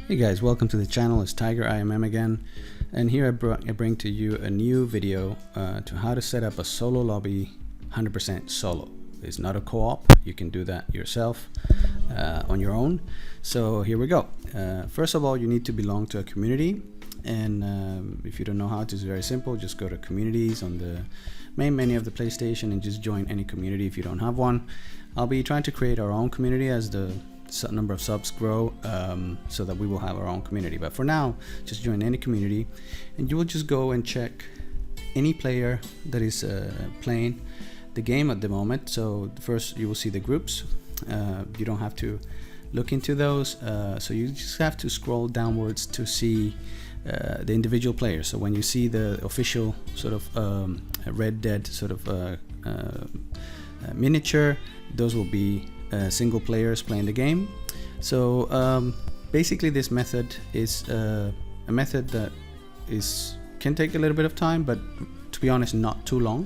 Hey guys, welcome to the channel. It's Tiger IMM again, and here I bring to you a new video to how to set up a solo lobby 100% solo. It's not a co-op. You can do that yourself on your own. So here we go. First of all, you need to belong to a community, and if you don't know how to, it's very simple. Just go to communities on the main menu of the PlayStation and just join any community if you don't have one. I'll be trying to create our own community as the number of subs grow, so that we will have our own community. But for now, just join any community and you will just go and check any player that is playing the game at the moment. So first you will see the groups. You don't have to look into those, so you just have to scroll downwards to see the individual players. So when you see the official sort of Red Dead sort of miniature, those will be single players playing the game. So basically this method is a method that can take a little bit of time, but to be honest, not too long.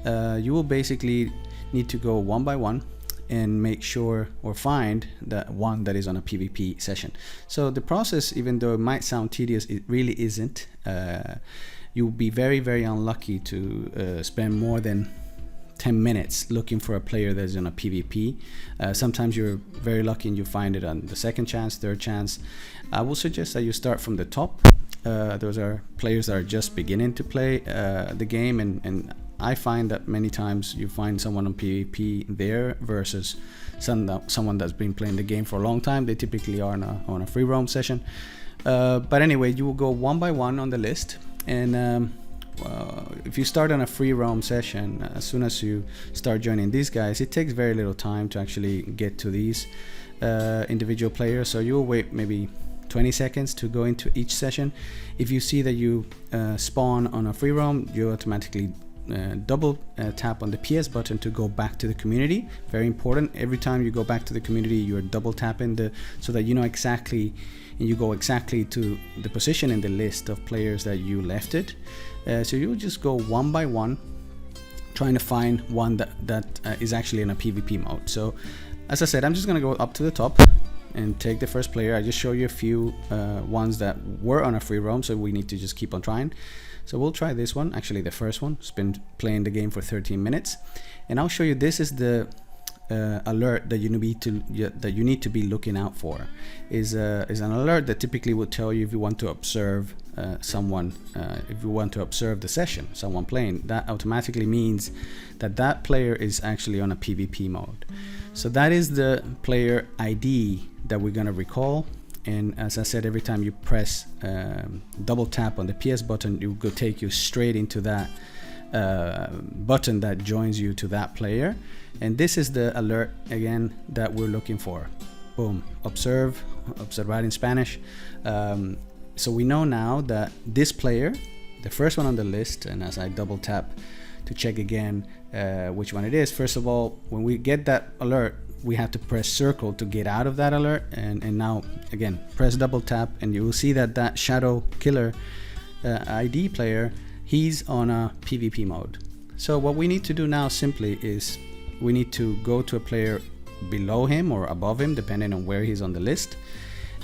You will basically need to go one by one and make sure or find that one that is on a PvP session. So the process, even though it might sound tedious, it really isn't. You'll be very unlucky to spend more than 10 minutes looking for a player that's on a PvP. Sometimes you're very lucky and you find it on the second chance, third chance. I will suggest that you start from the top. Those are players that are just beginning to play the game, and I find that many times you find someone on PvP there versus someone that's been playing the game for a long time. They typically are on a free roam session. But anyway, you will go one by one on the list, and if you start on a free roam session, as soon as you start joining these guys, it takes very little time to actually get to these individual players. So you'll wait maybe 20 seconds to go into each session. If you see that you spawn on a free roam, you automatically double tap on the PS button to go back to the community. Very important. Every time you go back to the community, you're double tapping so that you know exactly, and you go exactly to the position in the list of players that you left it. So you'll just go one by one, trying to find one that is actually in a PvP mode. So as I said, I'm just gonna go up to the top and take the first player. I just show you a few ones that were on a free roam, so we need to just keep on trying. So we'll try this one, actually the first one. It's been playing the game for 13 minutes, and I'll show you, this is the alert that you need to be looking out for. Is an alert that typically will tell you if you want to observe someone, if you want to observe the session, someone playing. That automatically means that that player is actually on a PvP mode. So that is the player ID that we're gonna recall. And as I said, every time you press double tap on the PS button, it will take you straight into that button that joins you to that player. And this is the alert again that we're looking for. Boom, observar in Spanish. So we know now that this player, the first one on the list, and as I double tap to check again which one it is, first of all, when we get that alert, we have to press circle to get out of that alert, and now again press double tap, and you will see that shadow killer ID player, he's on a PvP mode. So what we need to do now simply is we need to go to a player below him or above him, depending on where he's on the list,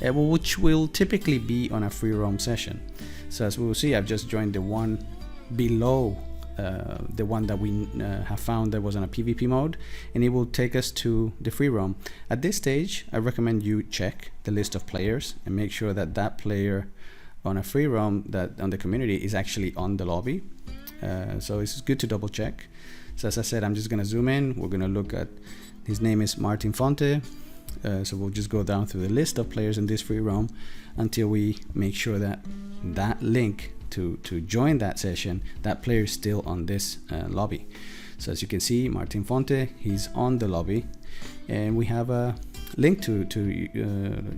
which will typically be on a free roam session. So as we will see, I've just joined the one below the one that we have found that was on a PvP mode, and it will take us to the free roam. At this stage, I recommend you check the list of players and make sure that that player on a free roam that on the community is actually on the lobby. So it's good to double check. So as I said, I'm just gonna zoom in. We're gonna look at, his name is Martin Fonte. So we'll just go down through the list of players in this free roam until we make sure that that link to join that session, that player is still on this lobby. So as you can see, Martin Fonte, he's on the lobby, and we have a link to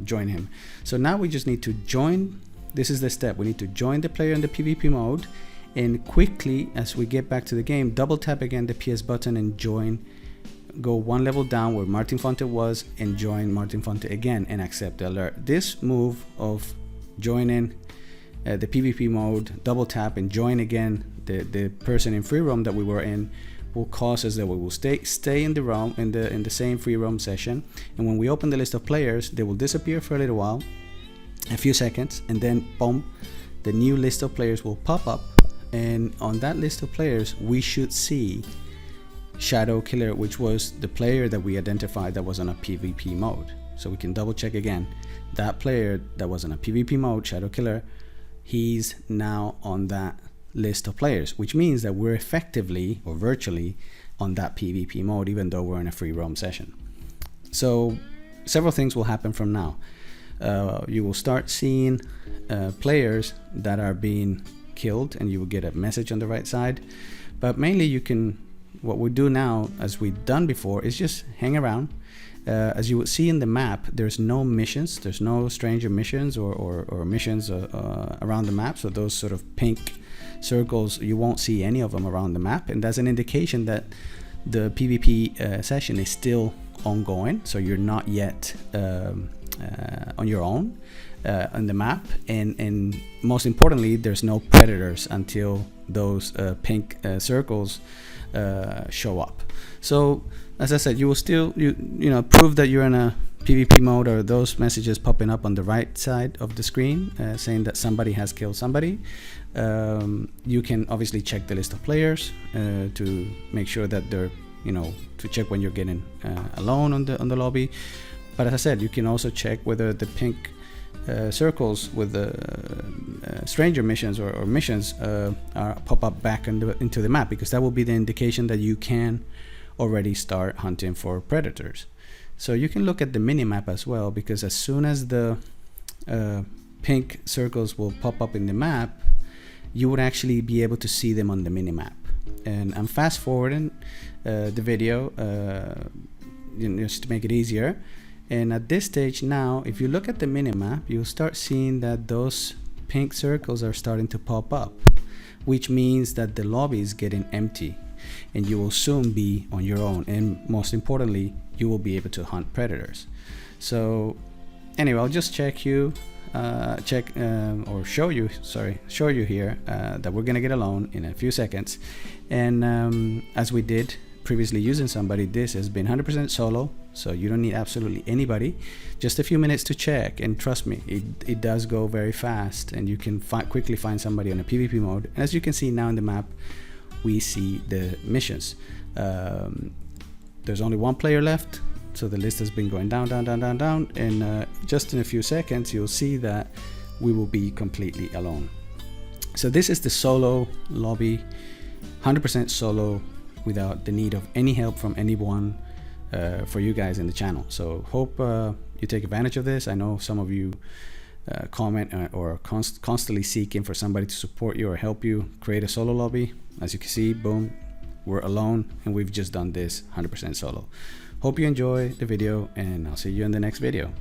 join him. So now we just need to join. This is the step. We need to join the player in the PvP mode, and quickly, as we get back to the game, double tap again the PS button and join. Go one level down where Martin Fonte was and join Martin Fonte again and accept the alert. This move of joining the PvP mode, double tap and join again the person in free roam that we were in, will cause us that we will stay in the roam, in the same free roam session, and when we open the list of players, they will disappear for a little while, a few seconds, and then boom, the new list of players will pop up, and on that list of players we should see Shadow Killer, which was the player that we identified that was on a PvP mode. So we can double check again, that player that was on a PvP mode, Shadow Killer, he's now on that list of players, which means that we're effectively or virtually on that PvP mode, even though we're in a free roam session. So several things will happen from now. You will start seeing players that are being killed, and you will get a message on the right side. But mainly what we do now, as we've done before, is just hang around. As you would see in the map, there's no missions, there's no stranger missions or missions around the map. So those sort of pink circles, you won't see any of them around the map, and that's an indication that the PvP session is still ongoing. So you're not yet on your own on the map, and most importantly, there's no predators until those pink circles show up. So as I said, you will still you know prove that you're in a PvP mode, or those messages popping up on the right side of the screen saying that somebody has killed somebody. You can obviously check the list of players to make sure that they're, to check when you're getting alone on the lobby. But as I said, you can also check whether the pink circles with the stranger missions or missions are pop up back into the map, because that will be the indication that you can already start hunting for predators. So you can look at the minimap as well, because as soon as the pink circles will pop up in the map, you would actually be able to see them on the minimap. And I'm fast forwarding the video just to make it easier. And at this stage now, if you look at the minimap, you'll start seeing that those pink circles are starting to pop up, which means that the lobby is getting empty, and you will soon be on your own, and most importantly, you will be able to hunt predators. So anyway, I'll just show you here that we're gonna get alone in a few seconds. And as we did previously using somebody, this has been 100% solo, so you don't need absolutely anybody. Just a few minutes to check, and trust me, it does go very fast, and you can quickly find somebody on a PvP mode. And as you can see now in the map, we see the missions. There's only one player left, so the list has been going down, and just in a few seconds you'll see that we will be completely alone. So this is the solo lobby, 100% solo, without the need of any help from anyone for you guys in the channel. So hope you take advantage of this. I know some of you comment or constantly seeking for somebody to support you or help you create a solo lobby. As you can see, boom, we're alone, and we've just done this 100% solo. Hope you enjoy the video, and I'll see you in the next video.